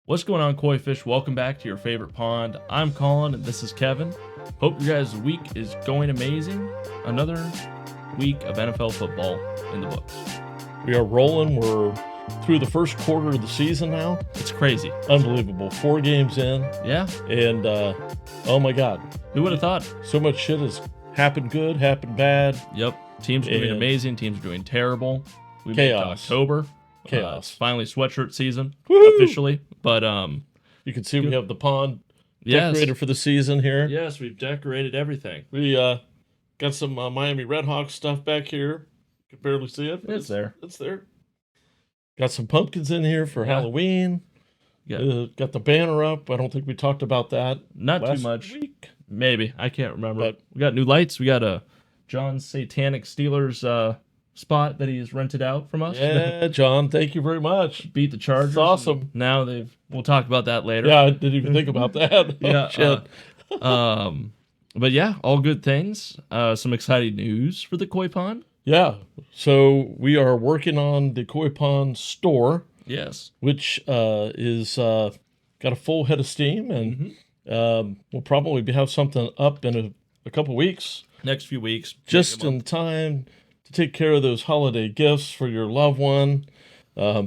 What's going on, Koi Fish? Welcome back to your favorite pond. I'm Colin, and this is Kevin. Hope your guys' week is going amazing. Another week of NFL football in the books. We are rolling. We're through the first quarter of the season now. It's crazy. Unbelievable. 4 games in. Yeah. And, oh my God. Who would have thought? So much shit has happened good, happened bad. Yep. Teams are doing amazing. Teams are doing terrible. We made it to Chaos. October. Chaos. Finally sweatshirt season. Woo! Officially. But, you can see we have the pond yes. decorated for the season here. Yes, we've decorated everything. We got some Miami Redhawks stuff back here. You can barely see it. It's there. It's there. Got some pumpkins in here for Halloween. Yeah. Got the banner up. I don't think we talked about that. Not last too much. week. Maybe. I can't remember. But we got new lights. We got a John's Satanic Steelers spot that he's rented out from us. Yeah, John, thank you very much. Beat the Chargers. It's awesome. Now we'll talk about that later. Yeah, I didn't even think about that. Yeah. Shit. But yeah, all good things. Some exciting news for the Coy Pond. Yeah. So we are working on the Coy Pond store, Yes. which is got a full head of steam, and we'll probably have something up in a couple weeks. Next few weeks. Just in time to take care of those holiday gifts for your loved one.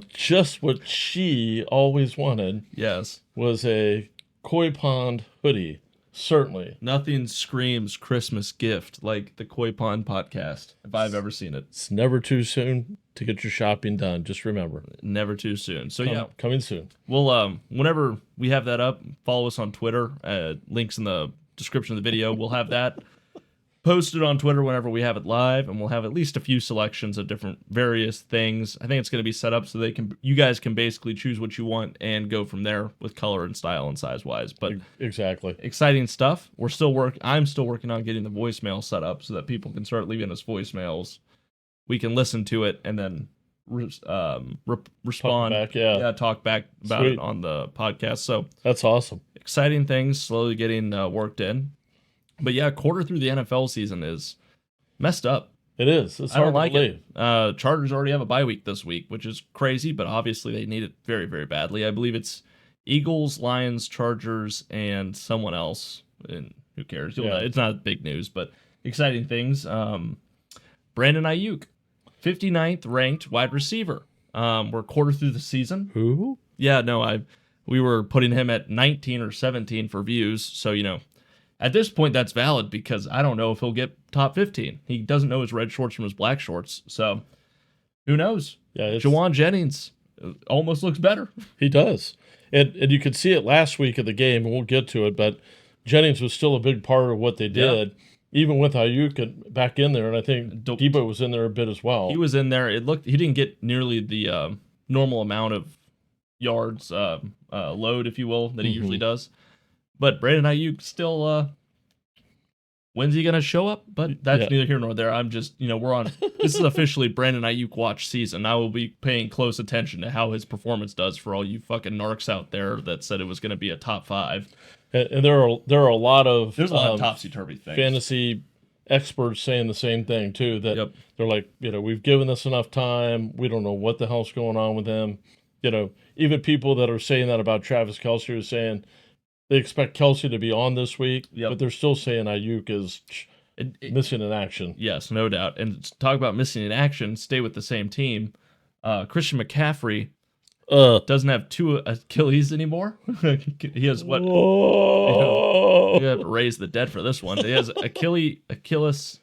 Just what she always wanted Yes. was a Coy Pond hoodie. Certainly. Nothing screams Christmas gift like the Coy Pond podcast, if I've ever seen it. It's never too soon to get your shopping done. Just remember. Never too soon. So yeah, Coming soon. we'll whenever we have that up, follow us on Twitter. Links in the description of the video. We'll have that posted on Twitter whenever we have it live, and we'll have at least a few selections of different various things. I think it's going to be set up so you guys can basically choose what you want and go from there with color and style and size wise. But Exactly. exciting stuff. I'm still working on getting the voicemail set up so that people can start leaving us voicemails. We can listen to it and then respond. Talk back, yeah. Talk back about Sweet. it on the podcast. So That's awesome. exciting things slowly getting worked in. But yeah, quarter through the NFL season is messed up. It is. It's I don't hard like to believe. it. Chargers already have a bye week this week, which is crazy, but obviously they need it very, very badly. I believe it's Eagles, Lions, Chargers, and someone else. And who cares? You'll know. It's not big news, but exciting things. Brandon Ayuk, 59th ranked wide receiver. We're quarter through the season. Who? Yeah, no, we were putting him at 19 or 17 for views, so at this point, that's valid because I don't know if he'll get top 15. He doesn't know his red shorts from his black shorts, so who knows? Yeah, Jawan Jennings almost looks better. He does. And you could see it last week of the game, and we'll get to it, but Jennings was still a big part of what they did, even with Ayuk back in there, and I think Debo was in there a bit as well. He was in there. He didn't get nearly the normal amount of yards load, if you will, that he usually does. But Brandon Ayuk still, when's he going to show up? But that's neither here nor there. I'm just, we're on, this is officially Brandon Ayuk watch season. I will be paying close attention to how his performance does for all you fucking narcs out there that said it was going to be a top 5. And there are a lot of topsy-turvy things. Fantasy experts saying the same thing, too, that they're like, we've given this enough time. We don't know what the hell's going on with him. Even people that are saying that about Travis Kelce are saying they expect Kelsey to be on this week, but they're still saying Ayuk is missing in action. Yes, no doubt. And talk about missing in action, stay with the same team. Christian McCaffrey doesn't have 2 Achilles anymore. He has what? You have to raise the dead for this one. He has Achilles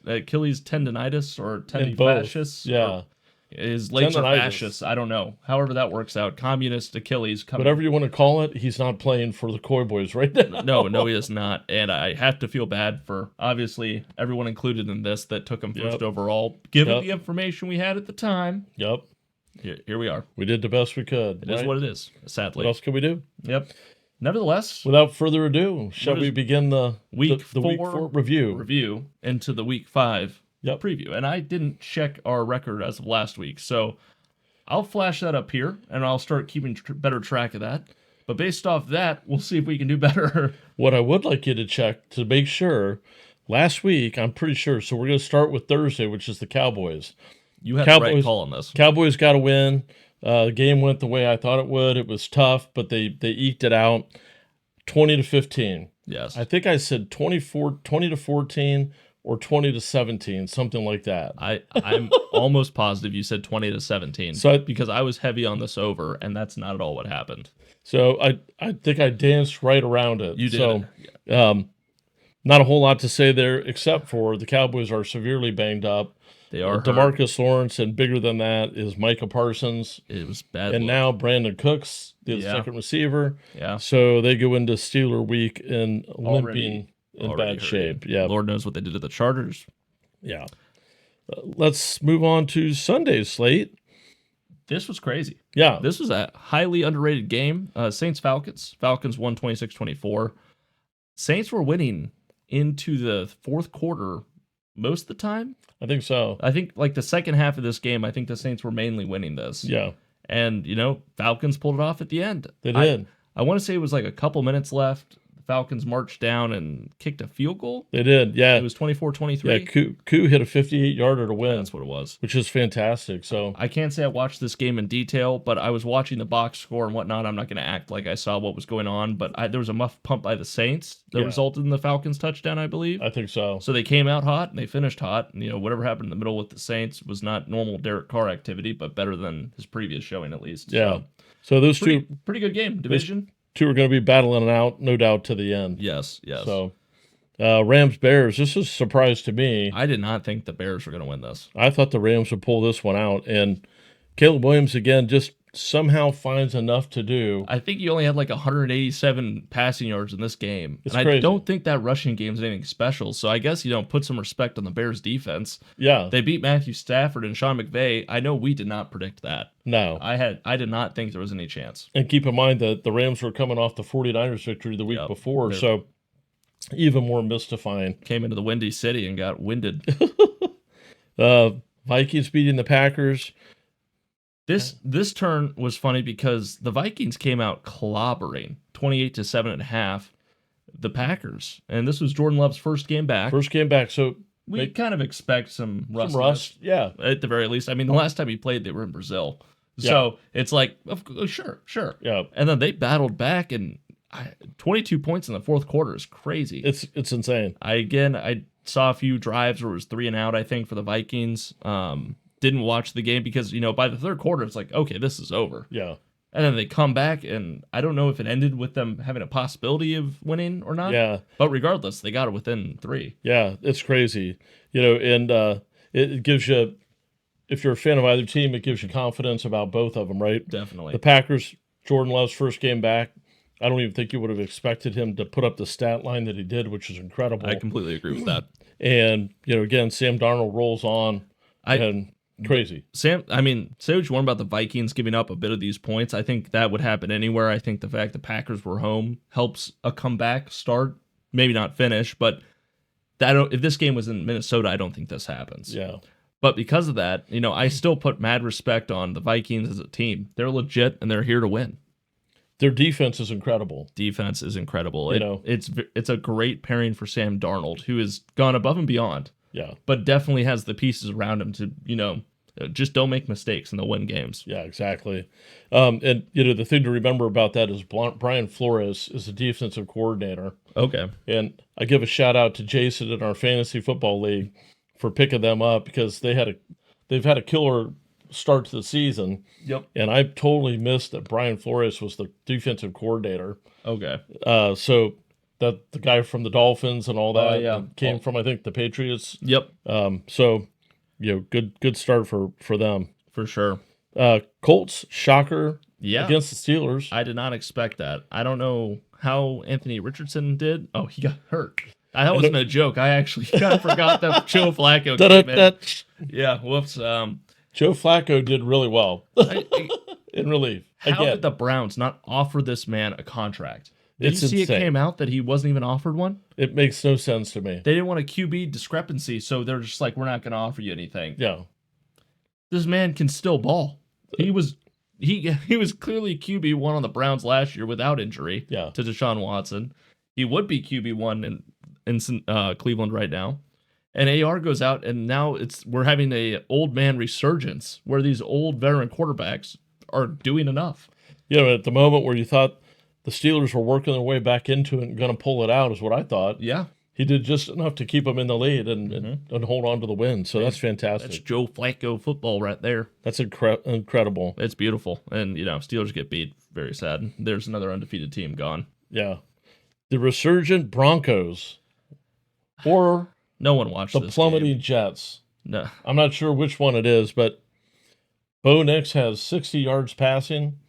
tendonitis or tendinopascus. Yeah. His legs are fascious. I don't know. However that works out. Communist Achilles. Whatever you want to call it, he's not playing for the Coy Boys right now. No, he is not. And I have to feel bad for, obviously, everyone included in this that took him first overall. Given the information we had at the time. Yep. Here we are. We did the best we could. It is what it is, sadly. What else can we do? Yep. Nevertheless, without further ado, shall we begin the week 4 review into the week 5 preview? And I didn't check our record as of last week, so I'll flash that up here, and I'll start keeping better track of that. But based off that, we'll see if we can do better. What I would like you to check to make sure, last week, I'm pretty sure, so we're going to start with Thursday, which is the Cowboys. You have the right call on this. Cowboys got to win. The game went the way I thought it would. It was tough, but they eked it out 20-15. Yes. I think I said 20-14 or 20-17, something like that. I'm almost positive you said 20-17. So because I was heavy on this over, and that's not at all what happened. So I think I danced right around it. You did. So not a whole lot to say there, except for the Cowboys are severely banged up. They are hurt. DeMarcus Lawrence, and bigger than that is Micah Parsons. It was bad. And now Brandon Cooks, the second receiver. Yeah. So they go into Steeler week and limping in bad hurting. shape. Yeah. Lord knows what they did to the Chargers. Yeah. Let's move on to Sunday's slate. This was crazy. Yeah. This was a highly underrated game. Saints-Falcons. Falcons won 26-24. Saints were winning into the fourth quarter most of the time. I think so. I think like the second half of this game, I think the Saints were mainly winning this. Yeah. And, Falcons pulled it off at the end. They did. I want to say it was like a couple minutes left. The Falcons marched down and kicked a field goal. They did, yeah. It was 24-23. Yeah, Koo hit a 58-yarder to win. That's what it was. Which is fantastic. So I can't say I watched this game in detail, but I was watching the box score and whatnot. I'm not going to act like I saw what was going on, but there was a muff pump by the Saints that resulted in the Falcons touchdown, I believe. I think so. So they came out hot and they finished hot. And, whatever happened in the middle with the Saints was not normal Derek Carr activity, but better than his previous showing at least. Yeah. So those pretty good game. Division. Two are going to be battling it out, no doubt, to the end. Yes. So, Rams-Bears, this is a surprise to me. I did not think the Bears were going to win this. I thought the Rams would pull this one out. And Caleb Williams, again, just somehow finds enough to do. I think he only had like 187 passing yards in this game. It's and crazy. I don't think that rushing game is anything special. So I guess, put some respect on the Bears defense. Yeah. They beat Matthew Stafford and Sean McVay. I know we did not predict that. No. I did not think there was any chance. And keep in mind that the Rams were coming off the 49ers victory the week before. So even more mystifying. Came into the Windy City and got winded. Vikings beating the Packers. This turn was funny because the Vikings came out clobbering 28-7.5 the Packers, and this was Jordan Love's first game back. So we kind of expect some rust. Yeah, at the very least. I mean, the last time he played, they were in Brazil, so it's like, sure. Yeah, and then they battled back, and 22 points in the fourth quarter is crazy. It's insane. I saw a few drives where it was 3 and out, I think, for the Vikings. Didn't watch the game because, by the third quarter, it's like, okay, this is over. Yeah. And then they come back, and I don't know if it ended with them having a possibility of winning or not. Yeah. But regardless, they got it within 3. Yeah, it's crazy. And it gives you, if you're a fan of either team, it gives you confidence about both of them, right? Definitely. The Packers, Jordan Love's first game back, I don't even think you would have expected him to put up the stat line that he did, which is incredible. I completely agree with that. And, again, Sam Darnold rolls on. Crazy. Say what you want about the Vikings giving up a bit of these points. I think that would happen anywhere. I think the fact the Packers were home helps a comeback start. Maybe not finish, but if this game was in Minnesota, I don't think this happens. Yeah. But because of that, I still put mad respect on the Vikings as a team. They're legit, and they're here to win. Their defense is incredible. It's a great pairing for Sam Darnold, who has gone above and beyond. Yeah. But definitely has the pieces around him to, just don't make mistakes and they'll win games. Yeah, exactly. And, the thing to remember about that is Brian Flores is the defensive coordinator. Okay. And I give a shout out to Jason in our fantasy football league for picking them up because they've had a killer start to the season. Yep. And I totally missed that Brian Flores was the defensive coordinator. Okay. So that the guy from the Dolphins and all that came from, I think, the Patriots. Yep. So, good start for them. For sure. Colts, shocker against the Steelers. I did not expect that. I don't know how Anthony Richardson did. Oh, he got hurt. That wasn't a joke. I actually kind of forgot that Joe Flacco came in. Yeah, whoops. Joe Flacco did really well in relief. How did the Browns not offer this man a contract? Did you see insane. It came out that he wasn't even offered one? It makes no sense to me. They didn't want a QB discrepancy, so they're just like, we're not going to offer you anything. Yeah. This man can still ball. He was clearly QB1 on the Browns last year without injury to Deshaun Watson. He would be QB1 in Cleveland right now. And AR goes out, and now we're having a old man resurgence where these old veteran quarterbacks are doing enough. At the moment where you thought the Steelers were working their way back into it and going to pull it out is what I thought. Yeah. He did just enough to keep them in the lead and hold on to the win. So that's fantastic. That's Joe Flacco football right there. That's incredible. It's beautiful. And, Steelers get beat. Very sad. There's another undefeated team gone. Yeah. The resurgent Broncos or no one watched the this plummeting game. Jets. No. I'm not sure which one it is, but Bo Nix has 60 yards passing.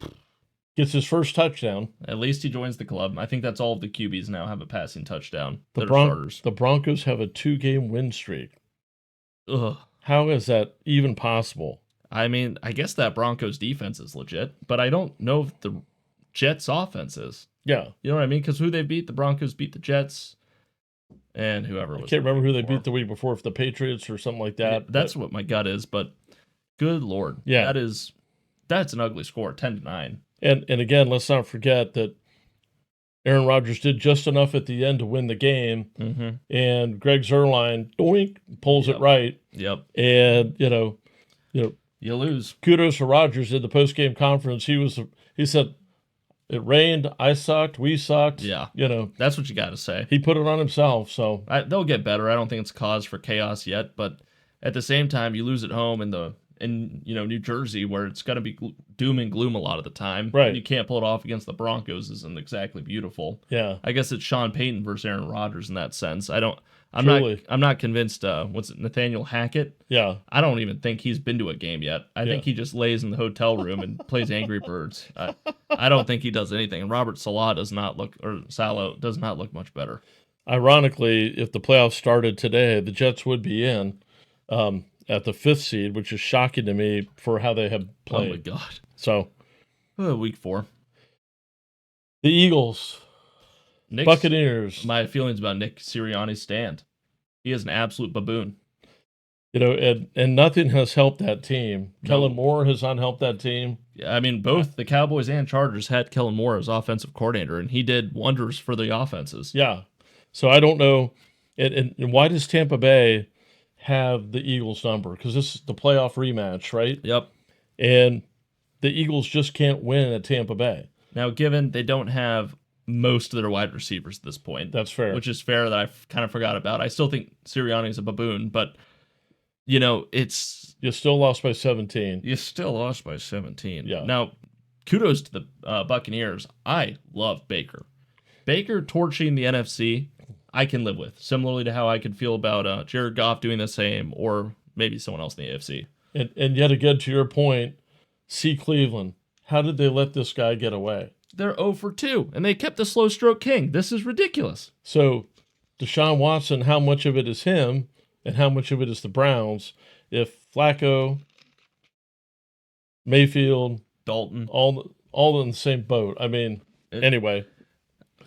Gets his first touchdown. At least he joins the club. I think that's all of the QBs now have a passing touchdown. The Broncos have a 2-game win streak. Ugh. How is that even possible? I mean, I guess that Broncos defense is legit, but I don't know if the Jets offense is. Yeah. You know what I mean? Because who they beat, the Broncos beat the Jets and whoever was. I can't remember who they beat the week before, if the Patriots or something like that. Yeah, that's what my gut is, but good Lord. Yeah. That's an ugly score, 10-9. And again, let's not forget that Aaron Rodgers did just enough at the end to win the game, and Greg Zuerlein, doink, pulls it right. Yep. And you lose. Kudos to Rodgers in the post-game conference. He said, "It rained. I sucked. We sucked." Yeah. That's what you got to say. He put it on himself. So they'll get better. I don't think it's cause for chaos yet, but at the same time, you lose at home in New Jersey, where it's going to be doom and gloom a lot of the time. Right. You can't pull it off against the Broncos isn't exactly beautiful. Yeah. I guess it's Sean Payton versus Aaron Rodgers in that sense. I'm not convinced. What's it, Nathaniel Hackett? Yeah. I don't even think he's been to a game yet. I think he just lays in the hotel room and plays Angry Birds. I don't think he does anything. And Robert Saleh does not look much better. Ironically, if the playoffs started today, the Jets would be in. At the 5th seed, which is shocking to me for how they have played. Oh, my God. So, week 4. The Eagles, Buccaneers. My feelings about Nick Sirianni's stand. He is an absolute baboon. And nothing has helped that team. No. Kellen Moore has not helped that team. Yeah, I mean, both the Cowboys and Chargers had Kellen Moore as offensive coordinator, and he did wonders for the offenses. Yeah. So I don't know. And why does Tampa Bay have the Eagles number? Because this is the playoff rematch, right? Yep. And the Eagles just can't win at Tampa Bay. Now, given they don't have most of their wide receivers at this point. That's fair. Which is fair that I kind of forgot about. I still think Sirianni's a baboon, but, it's... You still lost by 17. You still lost by 17. Yeah. Now, kudos to the Buccaneers. I love Baker. Baker torching the NFC... I can live with, similarly to how I could feel about Jared Goff doing the same, or maybe someone else in the AFC. And yet again, to your point, see Cleveland. How did they let this guy get away? They're 0 for 2, and they kept the slow stroke king. This is ridiculous. So, Deshaun Watson, how much of it is him, and how much of it is the Browns? If Flacco, Mayfield, Dalton, all in the same boat. I mean, anyway.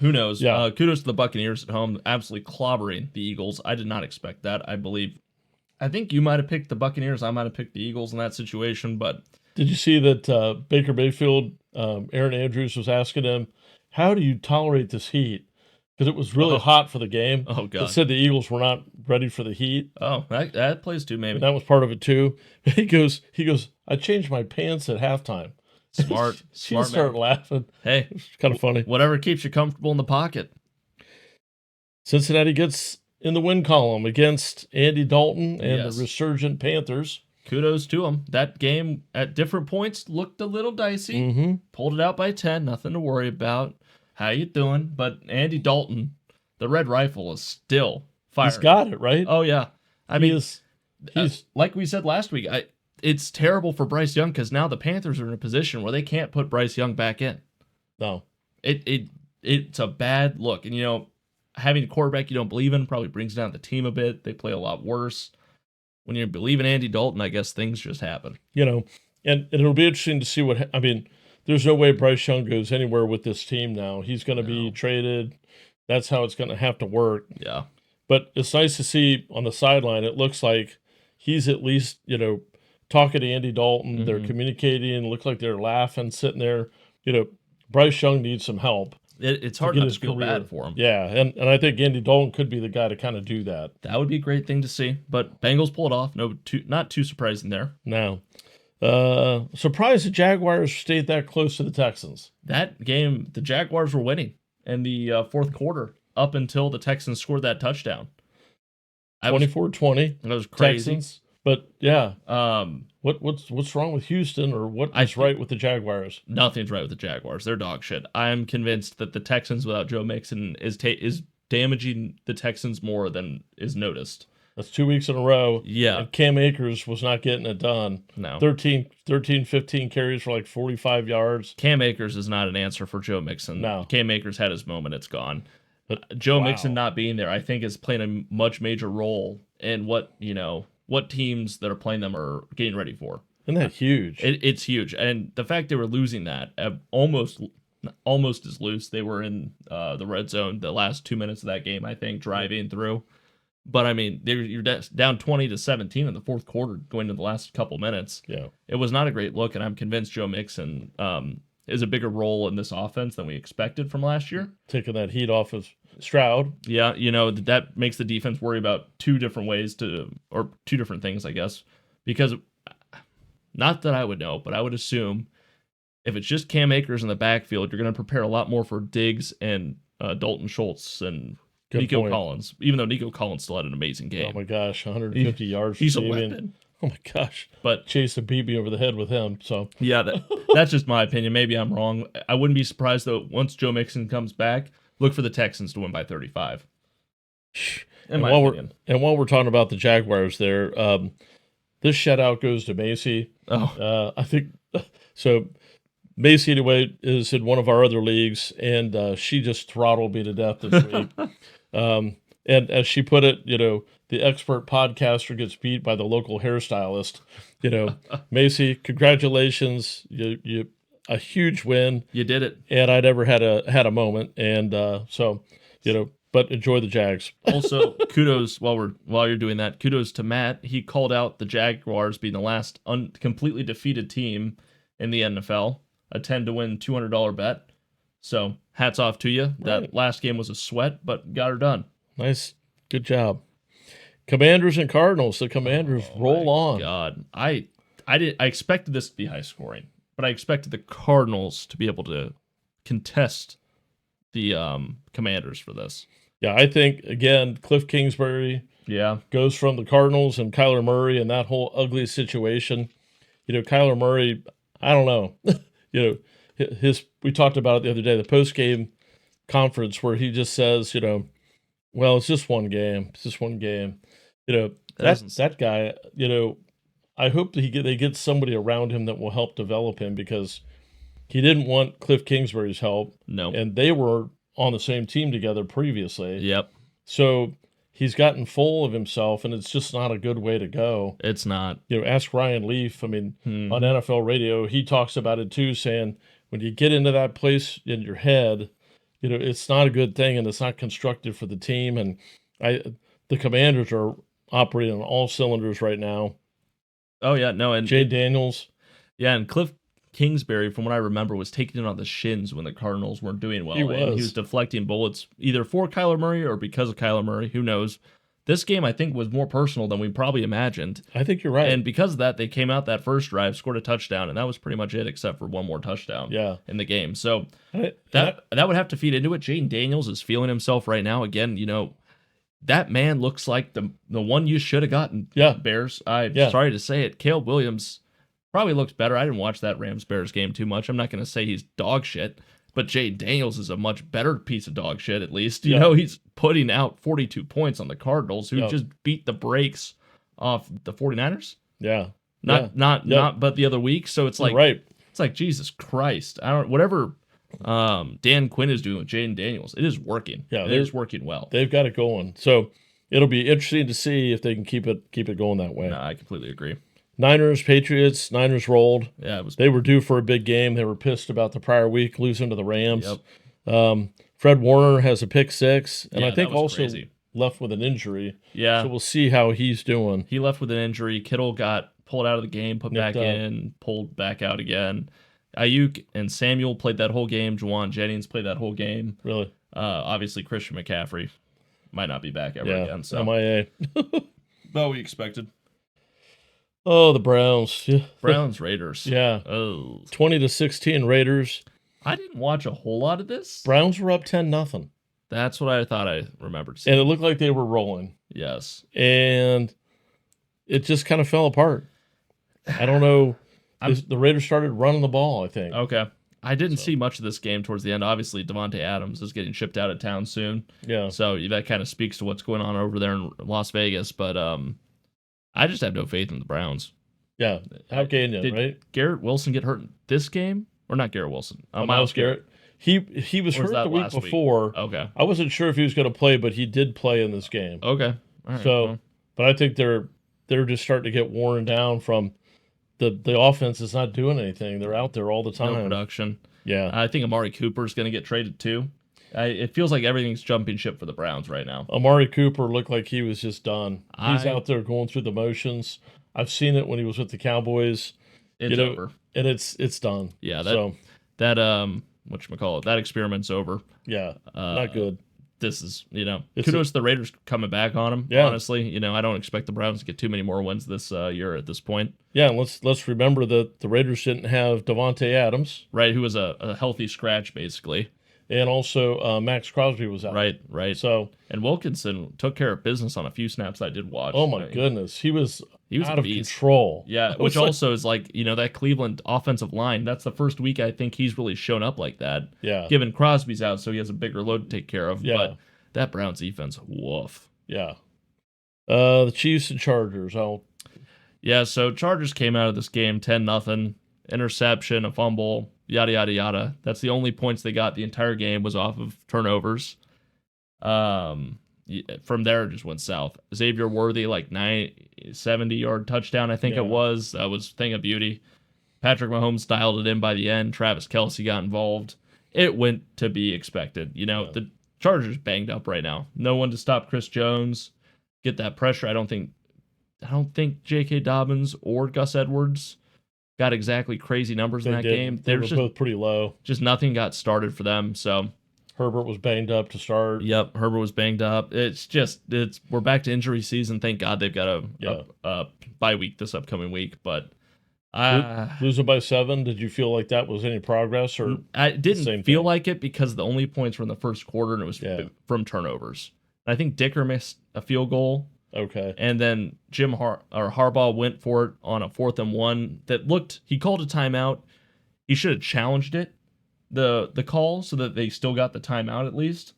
Who knows? Yeah. Kudos to the Buccaneers at home, absolutely clobbering the Eagles. I did not expect that. I think you might have picked the Buccaneers. I might have picked the Eagles in that situation, but... Did you see that Baker Mayfield, Aaron Andrews was asking him, how do you tolerate this heat? Because it was really hot for the game. Oh, God. It said the Eagles were not ready for the heat. Oh, that plays too, maybe. And that was part of it, too. He goes, I changed my pants at halftime. Smart. She started laughing. Hey, it's kind of funny. Whatever keeps you comfortable in the pocket. Cincinnati gets in the win column against Andy Dalton and the resurgent Panthers. Kudos to them. That game at different points looked a little dicey. Mm-hmm. Pulled it out by 10. Nothing to worry about. How you doing? But Andy Dalton, the Red Rifle, is still firing. He's got it, right? Oh, yeah. He's like we said last week, it's terrible for Bryce Young because now the Panthers are in a position where they can't put Bryce Young back in. No. It's a bad look. And, having a quarterback you don't believe in probably brings down the team a bit. They play a lot worse. When you believe in Andy Dalton, I guess things just happen. And it'll be interesting to see there's no way Bryce Young goes anywhere with this team now. He's going to be traded. That's how it's going to have to work. Yeah. But it's nice to see on the sideline, it looks like he's at least, talking to Andy Dalton. Mm-hmm. They're communicating. It looks like they're laughing, sitting there. Bryce Young needs some help. It's hard not to feel bad for him. Yeah, and I think Andy Dalton could be the guy to kind of do that. That would be a great thing to see. But Bengals pull it off. Not too surprising there. No. Surprised the Jaguars stayed that close to the Texans. That game, the Jaguars were winning in the fourth quarter up until the Texans scored that touchdown. 24-20. That was crazy. Texans. But yeah, what's wrong with Houston, or what is right with the Jaguars? Nothing's right with the Jaguars. They're dog shit. I'm convinced that the Texans without Joe Mixon is damaging the Texans more than is noticed. That's 2 weeks in a row. Yeah. And Cam Akers was not getting it done. No. 15 carries for like 45 yards. Cam Akers is not an answer for Joe Mixon. No. Cam Akers had his moment. It's gone. But Joe Mixon not being there, I think, is playing a much major role in what teams that are playing them are getting ready for. Isn't that huge? It's huge. And the fact they were losing that, almost as loose, they were in the red zone the last 2 minutes of that game, I think, driving through. But, I mean, you're down 20-17 in the fourth quarter going to the last couple minutes. Yeah. It was not a great look, and I'm convinced Joe Mixon is a bigger role in this offense than we expected from last year. Taking that heat off of Stroud. Yeah, that makes the defense worry about two different things, I guess. Because, not that I would know, but I would assume if it's just Cam Akers in the backfield, you're going to prepare a lot more for Diggs and Dalton Schultz and Nico Collins, even though Nico Collins still had an amazing game. Oh my gosh, 150 yards. He's a weapon. Oh my gosh. But Chase beat me over the head with him. So yeah, that's just my opinion. Maybe I'm wrong. I wouldn't be surprised though once Joe Mixon comes back, look for the Texans to win by 35. And while we're talking about the Jaguars there, this shutout goes to Macy. I think so. Macy, anyway, is in one of our other leagues, and she just throttled me to death this week. And as she put it, the expert podcaster gets beat by the local hairstylist. Macy, congratulations! You a huge win. You did it. And I never had a moment, and but enjoy the Jags. Also, kudos while you're doing that. Kudos to Matt. He called out the Jaguars being the last completely defeated team in the NFL. A 10-to-win $200 bet. So hats off to you. That last game was a sweat, but got her done. Nice, good job. Commanders and Cardinals. The Commanders roll on. God, I expected this to be high scoring, but I expected the Cardinals to be able to contest the Commanders for this. Yeah, I think again, Cliff Kingsbury. Yeah, goes from the Cardinals and Kyler Murray and that whole ugly situation. Kyler Murray. I don't know. We talked about it the other day, the post-game conference where he just says, well, it's just one game. It's just one game. That guy, I hope that they get somebody around him that will help develop him, because he didn't want Cliff Kingsbury's help. No. And they were on the same team together previously. Yep. So he's gotten full of himself, and it's just not a good way to go. It's not. Ask Ryan Leaf. I mean, on NFL radio, he talks about it too, saying when you get into that place in your head, it's not a good thing, and it's not constructive for the team. And the Commanders are operating on all cylinders right now. Oh yeah, no, and Jay Daniels. Yeah, and Cliff Kingsbury, from what I remember, was taking it on the shins when the Cardinals weren't doing well. He was deflecting bullets either for Kyler Murray or because of Kyler Murray. Who knows? This game, I think, was more personal than we probably imagined. I think you're right. And because of that, they came out that first drive, scored a touchdown, and that was pretty much it, except for one more touchdown in the game. So that would have to feed into it. Jaden Daniels is feeling himself right now. Again, that man looks like the one you should have gotten, Bears. I'm sorry to say it. Caleb Williams probably looks better. I didn't watch that Rams-Bears game too much. I'm not going to say he's dog shit, but Jaden Daniels is a much better piece of dog shit, at least. He's putting out 42 points on the Cardinals, who just beat the brakes off the 49ers. Yeah. Not but the other week. So it's like, it's like, Jesus Christ. Whatever Dan Quinn is doing with Jaden Daniels, it is working. Yeah. It is working well. They've got it going. So it'll be interesting to see if they can keep it going that way. No, I completely agree. Niners, Patriots. Niners rolled. Yeah, they were due for a big game. They were pissed about the prior week losing to the Rams. Yep. Fred Warner has a pick six, and I think also left with an injury. Yeah. So we'll see how he's doing. He left with an injury. Kittle got pulled out of the game, put back in, pulled back out again. Ayuk and Samuel played that whole game. Juwan Jennings played that whole game. Really? Obviously, Christian McCaffrey might not be back ever again. So MIA. But we expected. Oh, the Browns. Yeah. Browns Raiders. Yeah. Oh, 20-16 Raiders. I didn't watch a whole lot of this. Browns were up 10-0. That's what I thought I remembered And seeing. it looked like they were rolling. Yes. And it just kind of fell apart. I don't know. The Raiders started running the ball, I think. Okay. I didn't see much of this game towards the end. Obviously, Devontae Adams is getting shipped out of town soon. Yeah. So that kind of speaks to what's going on over there in Las Vegas. But I just have no faith in the Browns. Yeah. How can you, Did right? Garrett Wilson get hurt in this game? Or not Garrett Wilson? Myles Garrett. He was Or was hurt that the week last week? before. Okay. I wasn't sure if he was going to play, but he did play in this game. Okay. All right. So, well, but I think they're just starting to get worn down from the offense is not doing anything. They're out there all the time. no production. Yeah. I think Amari Cooper's going to get traded too. It feels like everything's jumping ship for the Browns right now. Amari Cooper looked like he was just done. He's I- out there going through the motions. I've seen it when he was with the Cowboys. It's over. And it's done. Yeah, So, that whatchamacallit, that experiment's over. yeah, not good. This is, It's kudos to the Raiders coming back on him. Yeah. Honestly, I don't expect the Browns to get too many more wins this year at this point. Yeah, and let's remember that the Raiders didn't have Devontae Adams, Right, who was a healthy scratch basically. and also Max Crosby was out. Right. So, And Wilkinson took care of business on a few snaps I did watch. oh my goodness, he was He was out a of beast. control. Yeah, It which was like- also is like, that Cleveland offensive line, that's the first week I think he's really shown up like that. Yeah. Given Crosby's out, so he has a bigger load to take care of. Yeah. But that Browns defense, woof. Yeah. The Chiefs and Chargers. Yeah, so Chargers came out of this game 10-0, interception, a fumble, yada, yada, yada. That's the only points they got the entire game was off of turnovers. From there, it just went south. Xavier Worthy, 70-yard touchdown, I think Yeah. it was. That was a thing of beauty. Patrick Mahomes dialed it in by the end. Travis Kelce got involved. It went to be expected. The Chargers banged up right now. No one to stop Chris Jones. Get that pressure. I don't think J.K. Dobbins or Gus Edwards got exactly crazy numbers in that game. They were There's both pretty low. just nothing got started for them. So, Herbert was banged up to start. yep, Herbert was banged up. We're back to injury season. Thank God they've got a bye week this upcoming week. But Losing by 7, did you feel like that was any progress? Or I didn't Same feel thing. like it because the only points were in the first quarter and it was Yeah. from turnovers. I think Dicker missed a field goal. okay. And then Harbaugh went for it on a 4th and 1 he called a timeout. He should have challenged it, the call, so that they still got the timeout at least.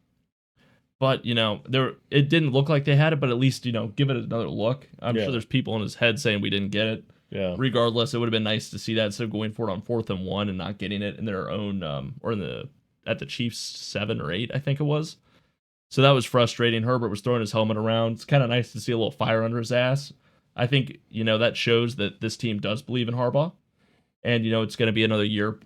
But, it didn't look like they had it, but at least, give it another look. I'm Yeah. sure there's people in his head saying we didn't get it. Yeah. Regardless, it would have been nice to see that instead of going for it on 4th and 1 and not getting it in their own, or at the Chiefs 7 or 8, I think it was. So that was frustrating. Herbert was throwing his helmet around. It's kind of nice to see a little fire under his ass. I think, that shows that this team does believe in Harbaugh. And, it's going to be another year,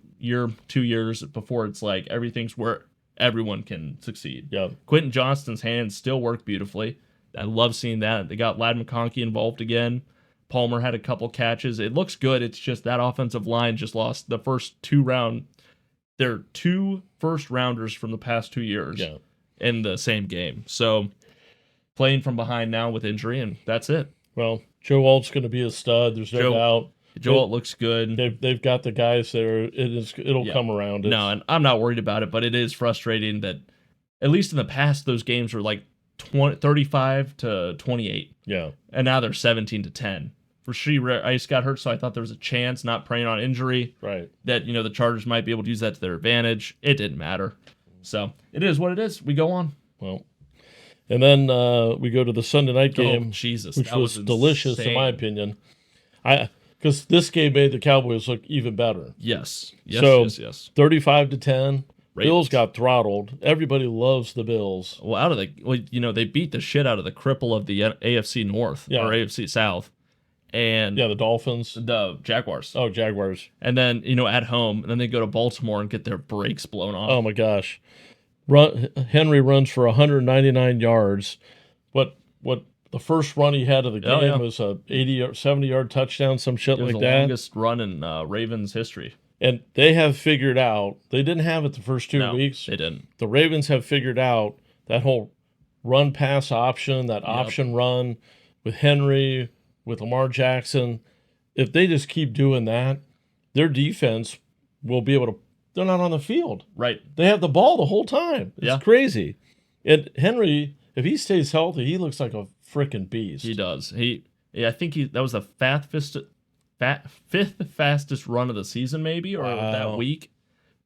2 years before it's like everything's where everyone can succeed. Yeah. Quentin Johnston's hands still work beautifully. I love seeing that. They got Ladd McConkey involved again. Palmer had a couple catches. It looks good. It's just that offensive line just lost the first 2 rounds. They're 2 first-rounders from the past 2 years. Yeah. In the same game. So playing from behind now with injury, and that's it. Well, Joe Alt's going to be a stud. There's no doubt. Joel looks good. They've got the guys there. It'll come around. No, and I'm not worried about it, but it is frustrating that at least in the past those games were like 35-28. Yeah. And now they're 17-10. Rasheed Rice got hurt, so I thought there was a chance, not praying on injury, Right. that the Chargers might be able to use that to their advantage. It didn't matter. So it is what it is. We go on. Well, and then we go to the Sunday night game, Jesus, which that was was delicious in my insane. opinion. Because this game made the Cowboys look even better. Yes. So, Yes. 35-10. Ravens. Bills got throttled. Everybody loves the Bills. Well, they beat the shit out of the cripple of the AFC North Yeah. or AFC South, and Yeah, the Dolphins. the Jaguars. Oh, Jaguars. And then at home, and then they go to Baltimore and get their brakes blown off. Oh my gosh. Henry runs for 199 yards. What the first run he had of the game Oh, yeah. was a 80 or 70-yard touchdown, some shit It was like the that. longest run in Ravens history. And they have figured out, they didn't have it the first 2 No, weeks. they didn't. The Ravens have figured out that whole run pass option, that option run with Henry, with Lamar Jackson. if they just keep doing that, their defense will be able to. They're not on the field. Right. They have the ball the whole time. It's crazy. And Henry, if he stays healthy, he looks like a freaking beast. He does. I think that was the fifth fastest run of the season, maybe, or that week.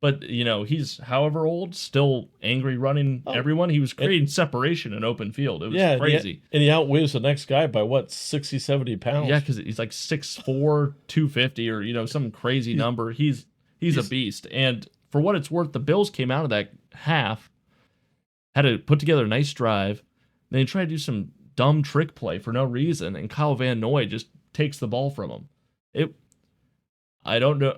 But, he's however old, still angry running everyone. He was creating separation in open field. It was crazy. And he outweighs the next guy by, 60, 70 pounds? Yeah, because he's like 6'4", 250, or, some crazy number. He's a beast. And for what it's worth, the Bills came out of that half, had to put together a nice drive. Then he tried to do some dumb trick play for no reason, and Kyle Van Noy just takes the ball from him. I don't know.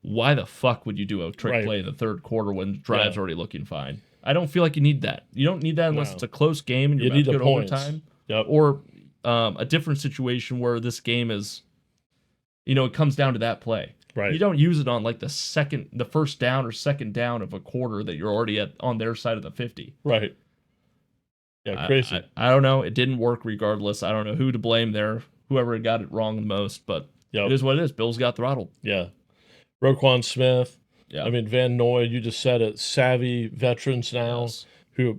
Why the fuck would you do a trick play in the third quarter when the drive's already looking fine? I don't feel like you need that. You don't need that unless it's a close game and you're about to go to overtime. Yep. Or a different situation where this game is, it comes down to that play. Right. You don't use it on like the first down or second down of a quarter that you're already on their side of the 50. Right. Yeah, crazy. I don't know. It didn't work regardless. I don't know who to blame there. Whoever had got it wrong the most, but it is what it is. Bills got throttled. Yeah. Roquan Smith. Yeah. I mean, Van Noy, you just said it. Savvy veterans now who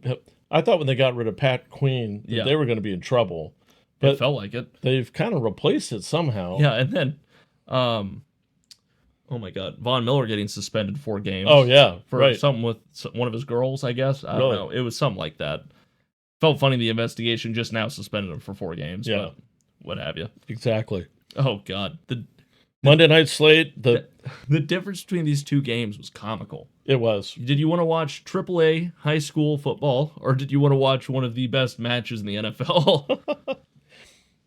I thought when they got rid of Pat Queen that they were going to be in trouble. But it felt like it. They've kind of replaced it somehow. Yeah, and then oh my God, Von Miller getting suspended 4 games. Oh yeah, for something with one of his girls, I guess. I don't know. It was something like that. Felt funny the investigation just now suspended him for 4 games. Yeah, but what have you? Exactly. Oh God, the Monday night slate. The difference between these 2 games was comical. It was. Did you want to watch AAA high school football, or did you want to watch one of the best matches in the NFL?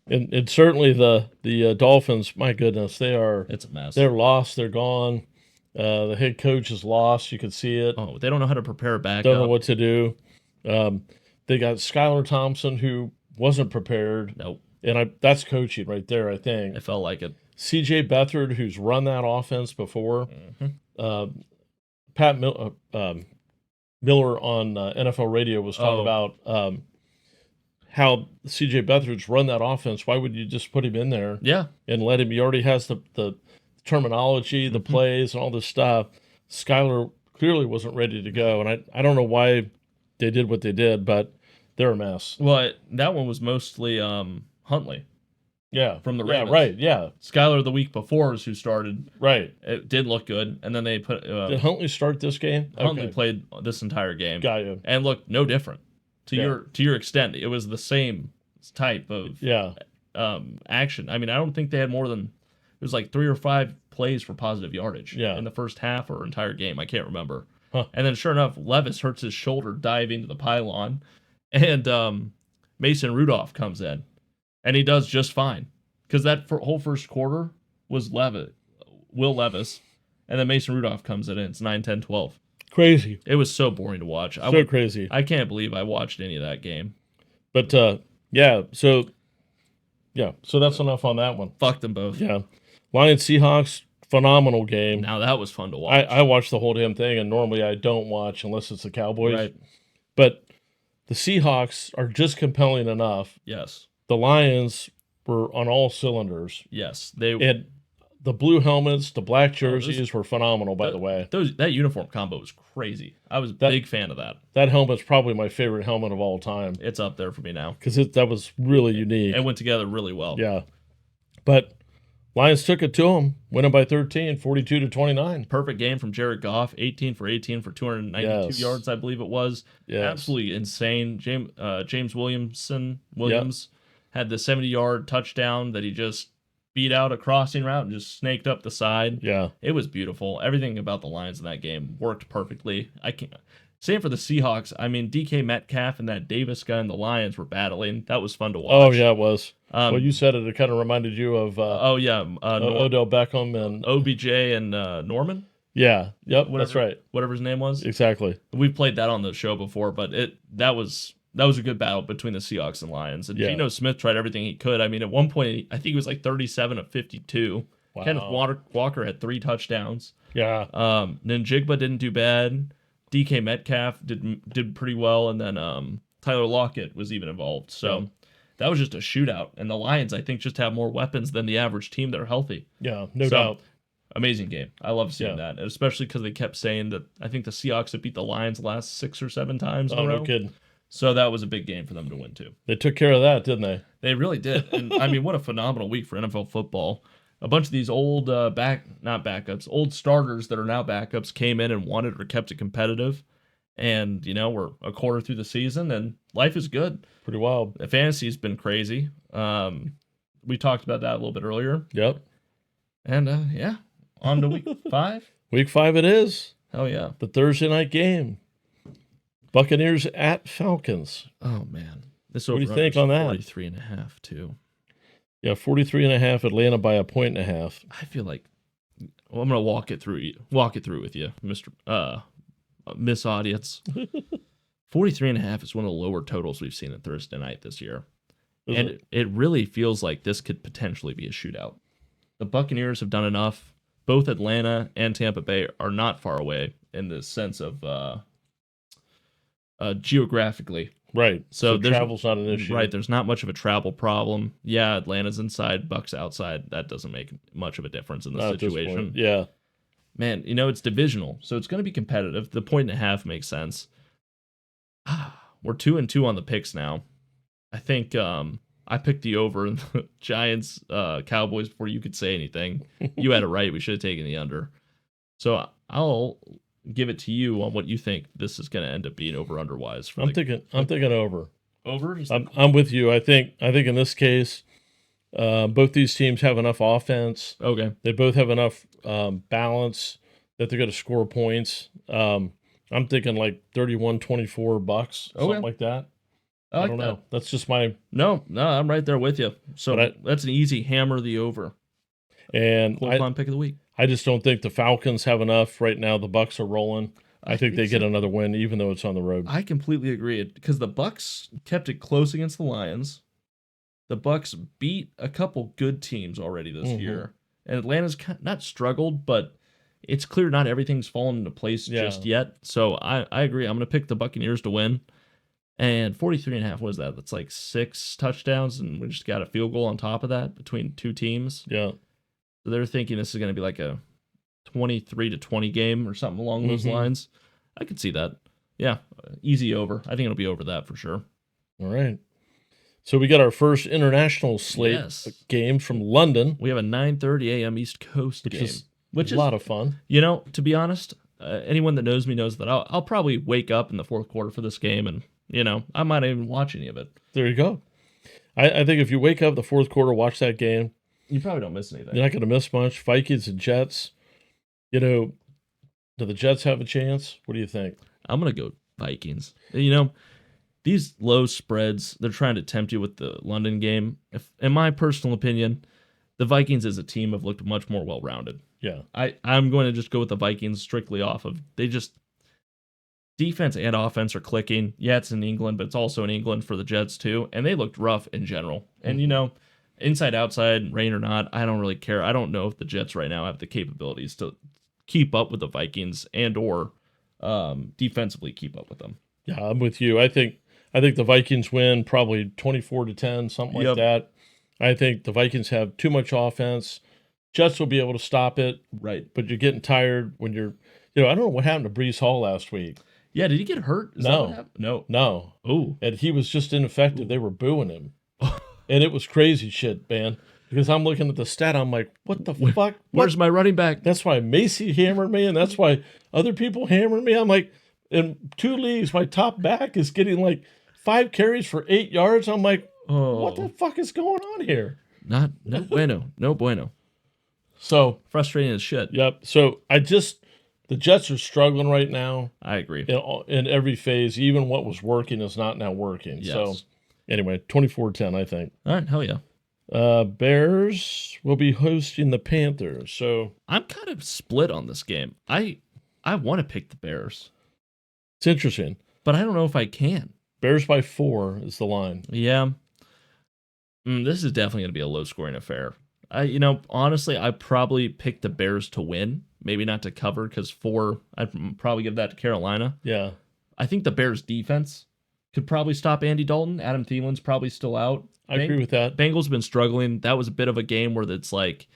And certainly the Dolphins, my goodness, it's a mess. They're lost. They're gone. The head coach is lost. You can see it. Oh, they don't know how to prepare back. Don't know what to do. They got Skylar Thompson, who wasn't prepared. Nope. And that's coaching right there, I think. It felt like it. C.J. Beathard, who's run that offense before. Mm-hmm. Pat Miller on NFL radio was talking about how C.J. Beathard's run that offense. Why would you just put him in there? Yeah. And let him? He already has the terminology, the plays, and all this stuff. Skylar clearly wasn't ready to go, and I don't know why they did what they did, but they're a mess. Well, that one was mostly Huntley. Yeah. From the Ravens. Yeah, right, yeah. Skylar the week before is who started. Right. It did look good, and then they put... did Huntley start this game? Huntley played this entire game. Got you. And looked no different. To your extent, it was the same type of action. I mean, I don't think they had more than... It was like 3 or 5 plays for positive yardage in the first half or entire game. I can't remember. Huh. And then sure enough, Levis hurts his shoulder diving to the pylon, and Mason Rudolph comes in. And he does just fine. Because that whole first quarter was Will Levis. And then Mason Rudolph comes in. It's 9, 10, 12. Crazy. It was so boring to watch. Crazy. I can't believe I watched any of that game. But, so that's enough on that one. Fuck them both. Yeah. Lions Seahawks, phenomenal game. Now that was fun to watch. I watched the whole damn thing, and normally I don't watch unless it's the Cowboys. Right. But the Seahawks are just compelling enough. Yes. The Lions were on all cylinders. Yes. And the blue helmets, the black jerseys were phenomenal, by the way. That uniform combo was crazy. I was a big fan of that. That helmet's probably my favorite helmet of all time. It's up there for me now. Because that was really unique. It went together really well. Yeah. But Lions took it to them, winning by 13, 42-29. Perfect game from Jared Goff, 18 for 18 for 292 yards, I believe it was. Yes. Absolutely insane. James Williams had the 70-yard touchdown that he just beat out a crossing route and just snaked up the side. Yeah. It was beautiful. Everything about the Lions in that game worked perfectly. Same for the Seahawks. I mean, DK Metcalf and that Davis guy and the Lions were battling. That was fun to watch. Oh, yeah, it was. Well, you said it. It kind of reminded you of Odell Beckham and OBJ and Norman. Yeah. Yep. That's right. Whatever his name was. Exactly. We've played that on the show before, but that was a good battle between the Seahawks and Lions. And Geno Smith tried everything he could. I mean, at one point, I think he was like 37 of 52. Wow. Kenneth Walker had 3 touchdowns. Yeah. Then Jigba didn't do bad. DK Metcalf did pretty well, and then Tyler Lockett was even involved. So that was just a shootout. And the Lions, I think, just have more weapons than the average team that are healthy. Yeah, no doubt. Amazing game. I love seeing that, especially because they kept saying that I think the Seahawks have beat the Lions the last 6 or 7 times in a row. No kidding. So that was a big game for them to win, too. They took care of that, didn't they? They really did. And, I mean, what a phenomenal week for NFL football. A bunch of these old old starters that are now backups came in and won it or kept it competitive. And, we're a quarter through the season, and life is good. Pretty wild. The fantasy's been crazy. We talked about that a little bit earlier. Yep. And, on to week 5. Week 5 it is. Hell yeah. The Thursday night game. Buccaneers at Falcons. Oh, man. What do you think on that? 43.5, too. Yeah, 43.5, Atlanta by 1.5. I feel like I'm gonna walk it through with you, Mr. Miss Audience. 43.5 is one of the lower totals we've seen at Thursday night this year. And it really feels like this could potentially be a shootout. The Buccaneers have done enough. Both Atlanta and Tampa Bay are not far away in the sense of geographically. Right. So travel's not an issue. Right. There's not much of a travel problem. Yeah, Atlanta's inside, Bucks outside. That doesn't make much of a difference in the situation. Yeah. Man, it's divisional, so it's going to be competitive. The 1.5 makes sense. We're 2-2 on the picks now. I think I picked the over in the Giants Cowboys before you could say anything. You had it right. We should have taken the under. So I'll give it to you on what you think this is going to end up being over/under wise. I'm thinking over. Over? I'm with you. I think in this case, both these teams have enough offense. Okay. They both have enough balance that they're going to score points. I'm thinking like 31-24 Bucks, something like that. I don't know. That's just my... No, I'm right there with you. So that's an easy hammer the over. And Coy Pond pick of the week. I just don't think the Falcons have enough right now. The Bucks are rolling. I think they get another win, even though it's on the road. I completely agree, because the Bucks kept it close against the Lions. The Bucks beat a couple good teams already this year, and Atlanta's not struggled, but it's clear not everything's fallen into place just yet. So I agree. I'm going to pick the Buccaneers to win. And 43.5, what is that? That's like 6 touchdowns, and we just got a field goal on top of that between two teams. Yeah. So they're thinking this is going to be like a 23-20 game or something along those lines. I could see that. Yeah, easy over. I think it'll be over that for sure. All right. So we got our first international slate game from London. We have a 9:30 a.m. East Coast game, which is a lot of fun. To be honest, anyone that knows me knows that I'll probably wake up in the fourth quarter for this game, and I might not even watch any of it. There you go. I think if you wake up the fourth quarter, watch that game, you probably don't miss anything. You're not going to miss much. Vikings and Jets. Do the Jets have a chance? What do you think? I'm going to go Vikings. These low spreads, they're trying to tempt you with the London game. In my personal opinion, the Vikings as a team have looked much more well-rounded. Yeah. I'm going to just go with the Vikings strictly off of, defense and offense are clicking. Yeah, it's in England, but it's also in England for the Jets too. And they looked rough in general. And, inside, outside, rain or not, I don't really care. I don't know if the Jets right now have the capabilities to keep up with the Vikings and or defensively keep up with them. Yeah, I'm with you. I think the Vikings win probably 24-10, something like that. I think the Vikings have too much offense. Jets will be able to stop it. Right. But you're getting tired when you're, I don't know what happened to Breece Hall last week. Yeah, did he get hurt? Is that what happened? No. Oh. And he was just ineffective. They were booing him. And it was crazy shit, man. Because I'm looking at the stat, I'm like, what the fuck? Where's my running back? That's why Macy hammered me, and that's why other people hammered me. I'm like, in 2 leagues, my top back is getting like 5 carries for 8 yards. I'm like, what the fuck is going on here? No bueno. No bueno. So frustrating as shit. Yep. So the Jets are struggling right now. I agree. In every phase, even what was working is not now working. Yes. So anyway, 24-10, I think. All right, hell yeah. Bears will be hosting the Panthers. So I'm kind of split on this game. I want to pick the Bears. It's interesting. But I don't know if I can. Bears by 4 is the line. Yeah. This is definitely going to be a low-scoring affair. Honestly, I probably picked the Bears to win. Maybe not to cover, because 4, I'd probably give that to Carolina. Yeah. I think the Bears' defense could probably stop Andy Dalton. Adam Thielen's probably still out. I agree with that. Bengals have been struggling. That was a bit of a game where it's like,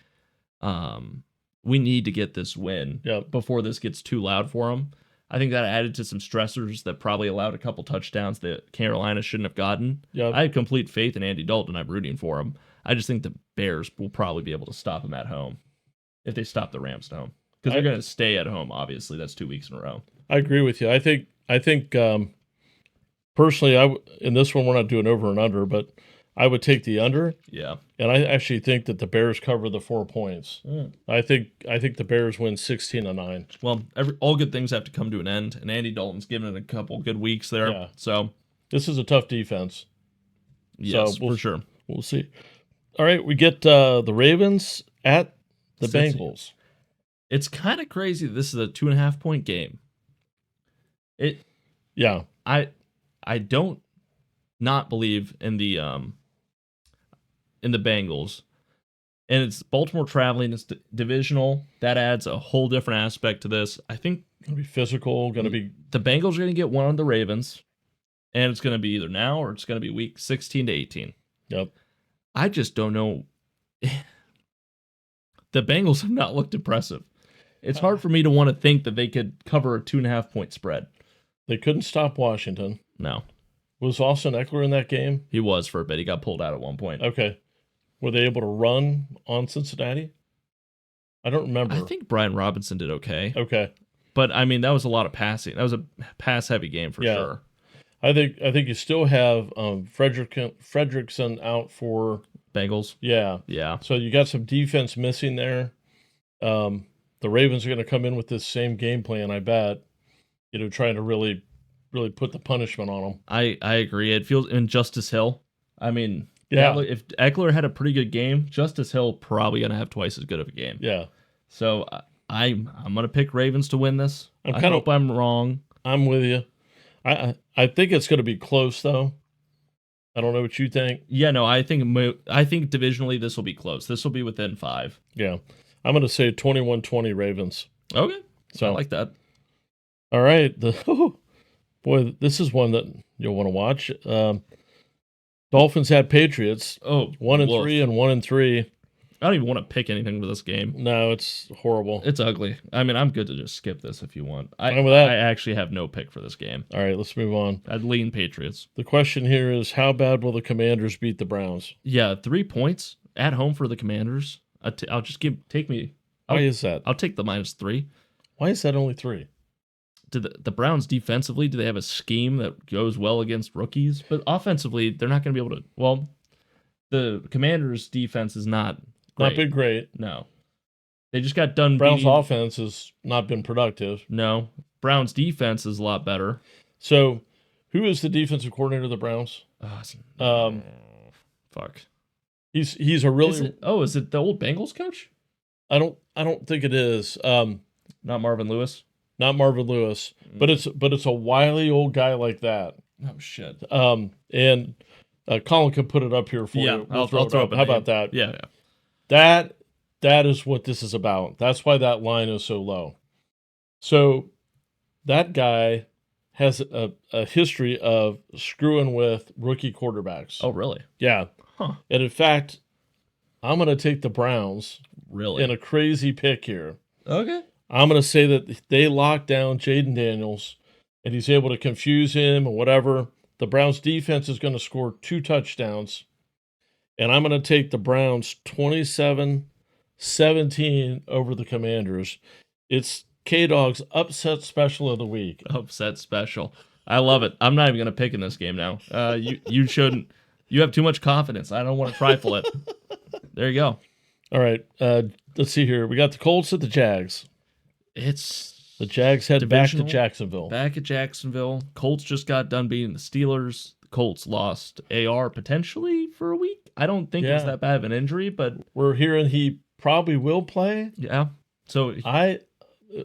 we need to get this win before this gets too loud for them. I think that added to some stressors that probably allowed a couple touchdowns that Carolina shouldn't have gotten. Yep. I have complete faith in Andy Dalton. I'm rooting for him. I just think the Bears will probably be able to stop him at home if they stop the Rams at home. Because they're going to stay at home, obviously. That's 2 weeks in a row. I agree with you. I think personally, in this one, we're not doing over and under, but I would take the under. Yeah. And I actually think that the Bears cover the 4 points. I think the Bears win 16-9. Well, all good things have to come to an end, and Andy Dalton's given it a couple good weeks there. Yeah. So this is a tough defense. Yes, so for sure. We'll see. All right, we get the Ravens at the Bengals. It's kind of crazy that this is a 2.5 point game. I don't not believe in the Bengals, and it's Baltimore traveling. It's divisional. That adds a whole different aspect to this. I think gonna be physical. Gonna be the Bengals are gonna get one on the Ravens, and it's gonna be either now or it's gonna be week 16 to 18. Yep. I just don't know. The Bengals have not looked impressive. It's hard for me to want to think that they could cover a 2.5 point spread. They couldn't stop Washington. No. Was Austin Eckler in that game? He was for a bit. He got pulled out at one point. Okay. Were they able to run on Cincinnati? I don't remember. I think Brian Robinson did okay. Okay. But, I mean, that was a lot of passing. That was a pass-heavy game for sure. I think you still have Fredrickson out for Bengals. Yeah. So you got some defense missing there. The Ravens are going to come in with this same game plan, I bet. Trying to really put the punishment on them. I agree. It feels in Justice Hill. I mean, yeah. If Eckler had a pretty good game, Justice Hill probably going to have twice as good of a game. Yeah. So I'm going to pick Ravens to win this. I hope I'm wrong. I'm with you. I think it's going to be close, though. I don't know what you think. Yeah, no, I think divisionally this will be close. This will be within 5. Yeah. I'm going to say 21-20 Ravens. Okay. So I like that. All right. Boy, this is one that you'll want to watch. Dolphins at Patriots. 1-3 and 1-3. I don't even want to pick anything for this game. No, it's horrible. It's ugly. I mean, I'm good to just skip this if you want. Fine with that. I actually have no pick for this game. All right, let's move on. I'd lean Patriots. The question here is, how bad will the Commanders beat the Browns? Yeah, 3 points at home for the Commanders. I'll just take me. Why is that? I'll take the -3. Why is that only 3? Do the Browns defensively, do they have a scheme that goes well against rookies? But offensively, they're not going to be able to. Well, the Commanders' defense is not great. Not been great. No. They just got done Browns' offense has not been productive. No. Browns' defense is a lot better. So, who is the defensive coordinator of the Browns? Fuck. He's a really. Is it the old Bengals coach? I don't think it is. Not Marvin Lewis. Not Marvin Lewis, but it's a wily old guy like that. Oh shit. And Colin can put it up here for you. I'll throw it up. How about that? Yeah. That is what this is about. That's why that line is so low. So that guy has a history of screwing with rookie quarterbacks. Oh, really? Yeah. Huh. And in fact, I'm going to take the Browns. Really? In a crazy pick here. Okay. I'm going to say that they lock down Jaden Daniels, and he's able to confuse him or whatever. The Browns defense is going to score 2 touchdowns, and I'm going to take the Browns 27-17 over the Commanders. It's K-Dog's upset special of the week. Upset special. I love it. I'm not even going to pick in this game now. You shouldn't. You have too much confidence. I don't want to trifle it. There you go. All right. Let's see here. We got the Colts at the Jags. It's the Jags head back to Jacksonville. Back at Jacksonville. Colts just got done beating the Steelers. The Colts lost AR potentially for a week. I don't think it's that bad of an injury, but we're hearing he probably will play. Yeah. So I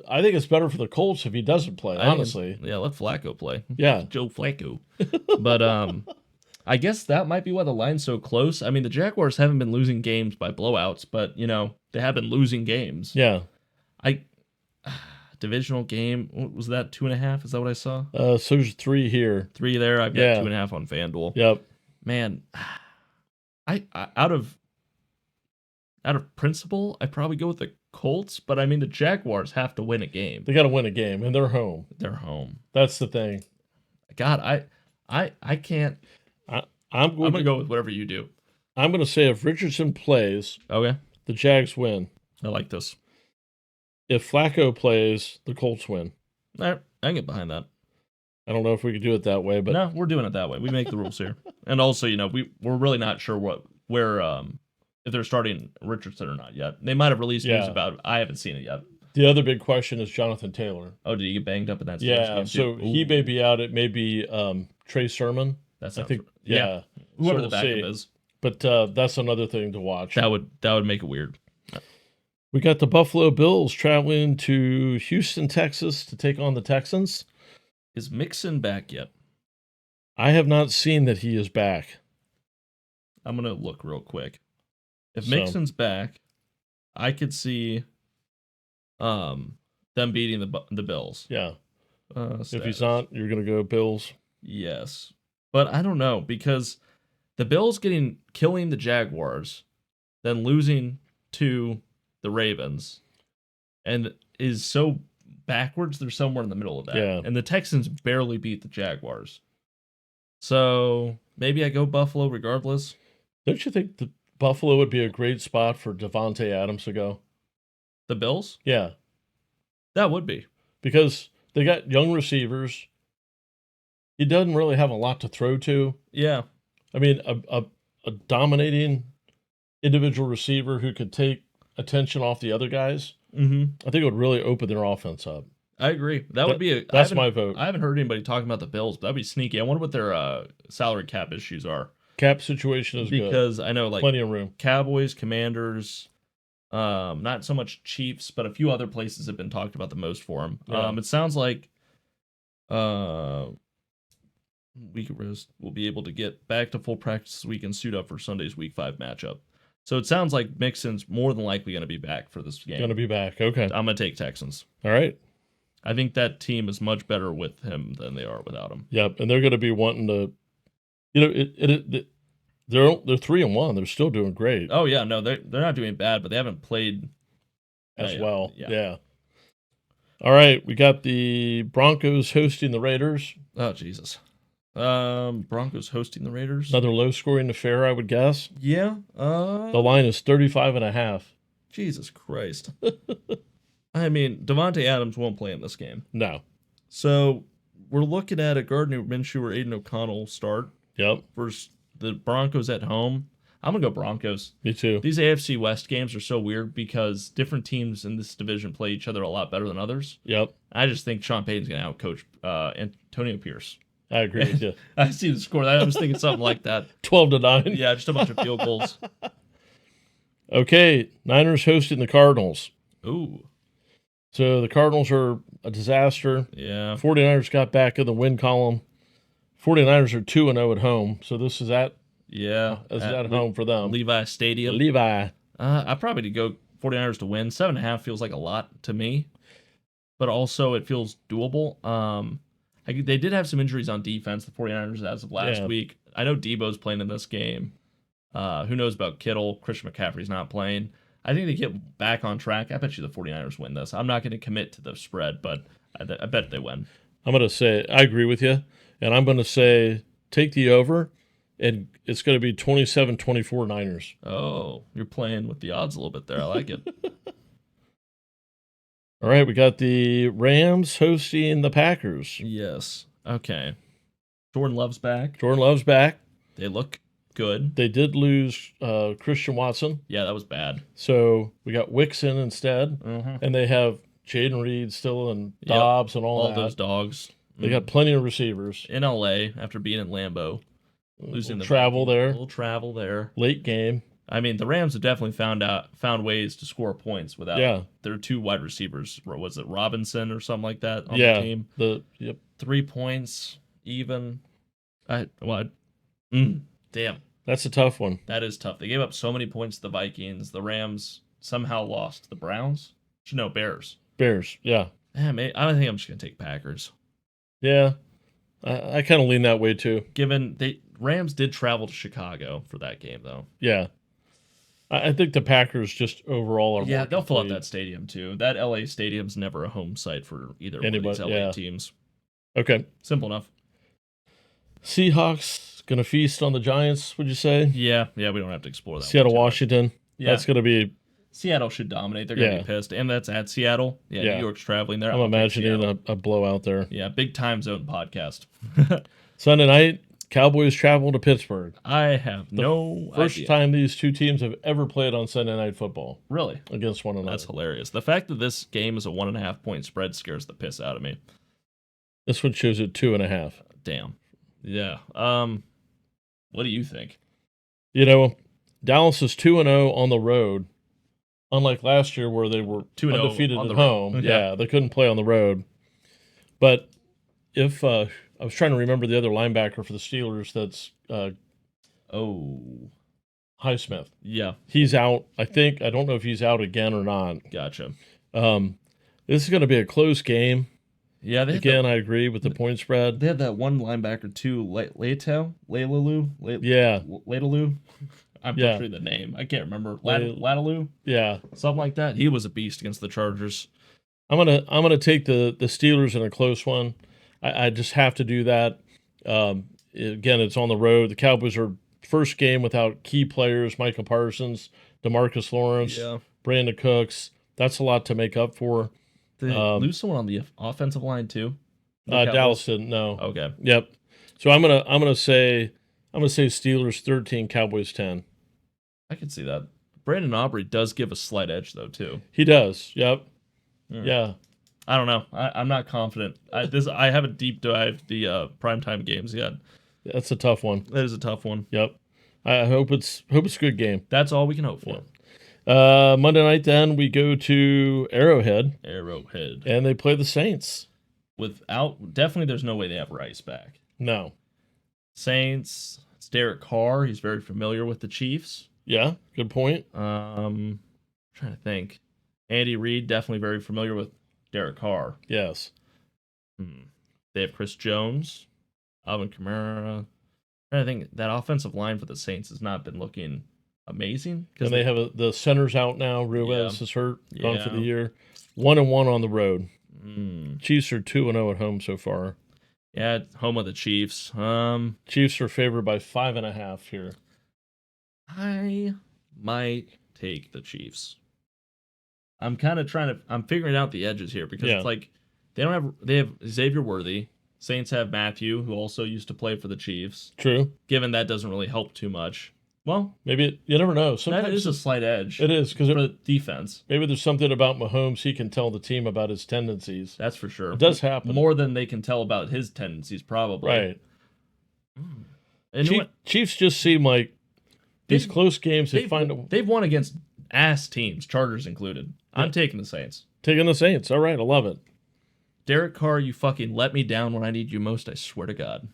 think it's better for the Colts if he doesn't play, honestly. Let Flacco play. Yeah. Joe Flacco. But I guess that might be why the line's so close. I mean, the Jaguars haven't been losing games by blowouts, but, they have been losing games. Yeah. divisional game. What was that 2.5? Is that what I saw? So there's 3 here. 3 there. I've got 2.5 on FanDuel. Yep. Man, I out of principle, I probably go with the Colts, but I mean the Jaguars have to win a game. They got to win a game, and they're home. They're home. That's the thing. God, I can't. I'm going to go with whatever you do. I'm going to say if Richardson plays, okay, the Jags win. I like this. If Flacco plays, the Colts win. All right, I can get behind that. I don't know if we could do it that way, but no, we're doing it that way. We make the rules here, and also, we're really not sure where if they're starting Richardson or not yet. They might have released news about it. I haven't seen it yet. The other big question is Jonathan Taylor. Oh, did he get banged up in that? Yeah, so he may be out. It may be Trey Sermon. I think. Yeah, whoever the backup is. But that's another thing to watch. That would make it weird. We got the Buffalo Bills traveling to Houston, Texas to take on the Texans. Is Mixon back yet? I have not seen that he is back. I'm going to look real quick. If Mixon's back, I could see them beating the Bills. Yeah. If he's not, you're going to go Bills? Yes. But I don't know, because the Bills killing the Jaguars, then losing to the Ravens, and is so backwards, they're somewhere in the middle of that. Yeah. And the Texans barely beat the Jaguars. So maybe I go Buffalo regardless. Don't you think the Buffalo would be a great spot for Devontae Adams to go? The Bills? Yeah. That would be. Because they got young receivers. He doesn't really have a lot to throw to. Yeah. I mean, a dominating individual receiver who could take attention off the other guys, I think it would really open their offense up. I agree. That would be that's my vote. I haven't heard anybody talking about the Bills, but that'd be sneaky. I wonder what their salary cap issues are. Cap situation is good. Because I know plenty of room. Cowboys, Commanders, not so much Chiefs, but a few other places have been talked about the most for him. Yeah. It sounds like we'll be able to get back to full practice this week and suit up for Sunday's Week 5 matchup. So it sounds like Mixon's more than likely going to be back for this game. Going to be back. Okay. I'm going to take Texans. All right. I think that team is much better with him than they are without him. Yep, and they're going to be wanting to, they're 3-1. They're still doing great. Oh yeah, no, they're not doing bad, but they haven't played as well. Yeah. All right, we got the Broncos hosting the Raiders. Oh Jesus. Broncos hosting the Raiders. Another low-scoring affair, I would guess. Yeah. The line is 35.5. Jesus Christ. I mean, Devontae Adams won't play in this game. No. So we're looking at a Gardner Minshew or Aiden O'Connell start. Yep. Versus the Broncos at home. I'm going to go Broncos. Me too. These AFC West games are so weird because different teams in this division play each other a lot better than others. Yep. I just think Sean Payton's going to outcoach Antonio Pierce. I agree with you. I see the score. I was thinking something like that. 12-9. Yeah, just a bunch of field goals. Okay, Niners hosting the Cardinals. Ooh. So the Cardinals are a disaster. Yeah. 49ers got back in the win column. 49ers are 2-0 at home. So this is at home for them. Levi Stadium. Levi. I probably to go 49ers to win. 7.5 feels like a lot to me, but also it feels doable. They did have some injuries on defense, the 49ers, as of last week. I know Debo's playing in this game. Who knows about Kittle? Christian McCaffrey's not playing. I think they get back on track. I bet you the 49ers win this. I'm not going to commit to the spread, but I bet they win. I'm going to say, I agree with you, and I'm going to say take the over, and it's going to be 27-24 Niners. Oh, you're playing with the odds a little bit there. I like it. All right, we got the Rams hosting the Packers. Yes. Okay. Jordan Love's back. Jordan Love's back. They look good. They did lose Christian Watson. Yeah, that was bad. So we got Wixon instead, and they have Jaden Reed still and Dobbs and all that. All those dogs. They got plenty of receivers. In L.A. after being in Lambeau. Losing the travel there. A little travel there. Late game. I mean, the Rams have definitely found ways to score points without their two wide receivers. Was it Robinson or something like that on the team? 3 points even. Damn. That's a tough one. That is tough. They gave up so many points to the Vikings. The Rams somehow lost to the Browns. No, Bears. Bears, yeah. I think I'm just gonna take Packers. Yeah, I kind of lean that way too. Given Rams did travel to Chicago for that game, though. Yeah, I think the Packers just overall are more they'll fill out complete. that stadium too. That LA stadium's never a home site for either one of these LA yeah. teams. Okay, Simple enough. Seahawks gonna feast on the Giants. Would you say? Yeah, we don't have to explore that. Seattle, one too much. Washington. Yeah, That's gonna be. Seattle should dominate. They're gonna be pissed, and that's at Seattle. Yeah, New York's traveling there. I'm imagining a blowout there. Yeah, big time zone podcast. Sunday night, Cowboys travel to Pittsburgh. I have no First idea. time these two teams have ever played on Sunday Night Football. Really? Against one another. That's hilarious. The fact that this game is a 1.5 point spread scares the piss out of me. This one shows it 2.5. Damn. Yeah. What do you think? Dallas is 2-0 on the road. Unlike last year where they were 2-0 undefeated on at the home. road. Yeah, they couldn't play on the road. But if I was trying to remember the other linebacker for the Steelers, that's Highsmith. Yeah. He's out. I don't know if he's out again or not. Gotcha. This is going to be a close game. Yeah. I agree with the point spread. They had that one linebacker too, Leilalu. Yeah. Leilalu. I'm butchering the name. I can't remember. Latalu. Yeah. Something like that. He was a beast against the Chargers. I'm gonna take the Steelers in a close one. I just have to do that. Again, it's on the road. The Cowboys are first game without key players: Micah Parsons, DeMarcus Lawrence, Brandon Cooks. That's a lot to make up for. Did they lose someone on the offensive line too? Dallas didn't. No. Okay. Yep. So I'm gonna say Steelers 13, Cowboys 10. I can see that. Brandon Aubrey does give a slight edge though too. He does. Yep. Yeah. I don't know. I'm not confident. I haven't deep dived the primetime games yet. That's a tough one. That is a tough one. Yep. I hope it's a good game. That's all we can hope for. Monday night, then we go to Arrowhead. And they play the Saints. Definitely, there's no way they have Rice back. No. Saints. It's Derek Carr. He's very familiar with the Chiefs. Yeah, good point. Trying to think. Andy Reid, definitely very familiar with Derek Carr. Yes. They have Chris Jones, Alvin Kamara. I think that offensive line for the Saints has not been looking amazing. And they have the centers out now. Ruiz is hurt, gone for the year. 1-1 on the road. Chiefs are 2-0 at home so far. Yeah, home of the Chiefs. Chiefs are favored by 5.5 here. I might take the Chiefs. I'm kind of I'm figuring out the edges here because it's like they have Xavier Worthy. Saints have Matthew, who also used to play for the Chiefs. True. Given that doesn't really help too much. Well, maybe you never know. Sometimes that is a slight edge. It is because for the defense. Maybe there's something about Mahomes he can tell the team about his tendencies. That's for sure. It does happen more than they can tell about his tendencies, probably. Right. And Chiefs just seem like these close games. They've won against ass teams, Chargers included. Yeah. I'm taking the Saints. Taking the Saints. All right, I love it. Derek Carr, you fucking let me down when I need you most. I swear to God.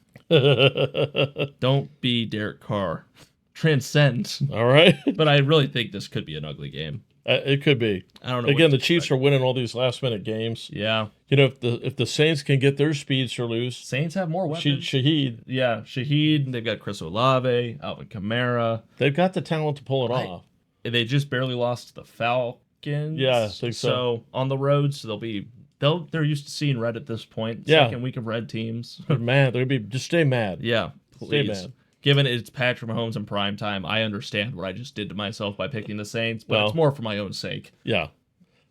Don't be Derek Carr. Transcend. All right. But I really think this could be an ugly game. It could be. I don't know. Again, the Chiefs are winning all these last-minute games. Yeah. If the Saints can get their speedster loose. Saints have more weapons. Shaheed. Yeah, Shaheed. They've got Chris Olave, Alvin Kamara. They've got the talent to pull it off. They just barely lost to the Falcons. Yeah, I think so. So on the road, so they're used to seeing red at this point. Yeah. Second week of red teams. They're mad. Just stay mad. Yeah, please. Stay mad. Given it's Patrick Mahomes in prime time, I understand what I just did to myself by picking the Saints, but it's more for my own sake. Yeah.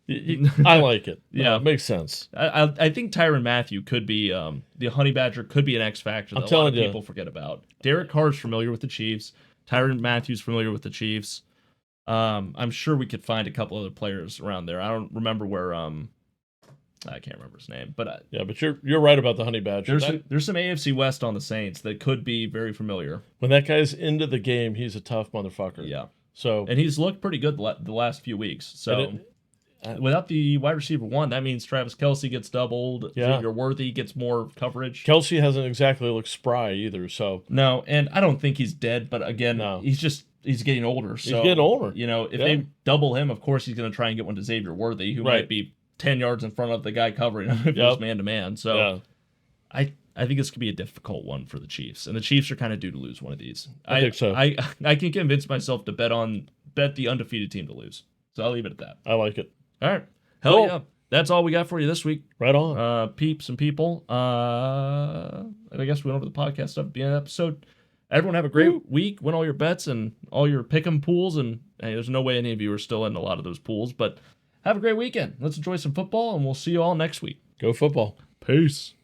I like it. Yeah. It makes sense. I think Tyrann Mathieu could be, the Honey Badger could be an X factor that a lot of people forget about. Derek Carr's familiar with the Chiefs. Tyrann Mathieu's familiar with the Chiefs. I'm sure we could find a couple other players around there. I don't remember where, I can't remember his name, but but you're right about the Honey Badger. There's some AFC West on the Saints that could be very familiar. When that guy's into the game, he's a tough motherfucker. Yeah. So and he's looked pretty good the last few weeks. So without the wide receiver one, that means Travis Kelce gets doubled. Yeah. Xavier Worthy gets more coverage. Kelce hasn't exactly looked spry either. So no, and I don't think he's dead. But again, he's getting older. So he's getting older. If they double him, of course he's going to try and get one to Xavier Worthy, who might be 10 yards in front of the guy covering him if it was man-to-man. So I think this could be a difficult one for the Chiefs. And the Chiefs are kind of due to lose one of these. I think so. I can convince myself to bet the undefeated team to lose. So I'll leave it at that. I like it. All right. Hell yeah. That's all we got for you this week. Right on. Peeps and people. I guess we went over the podcast stuff at the end of the episode. Everyone have a great week. Win all your bets and all your pick'em pools. And hey, there's no way any of you are still in a lot of those pools. But have a great weekend. Let's enjoy some football, and we'll see you all next week. Go football. Peace.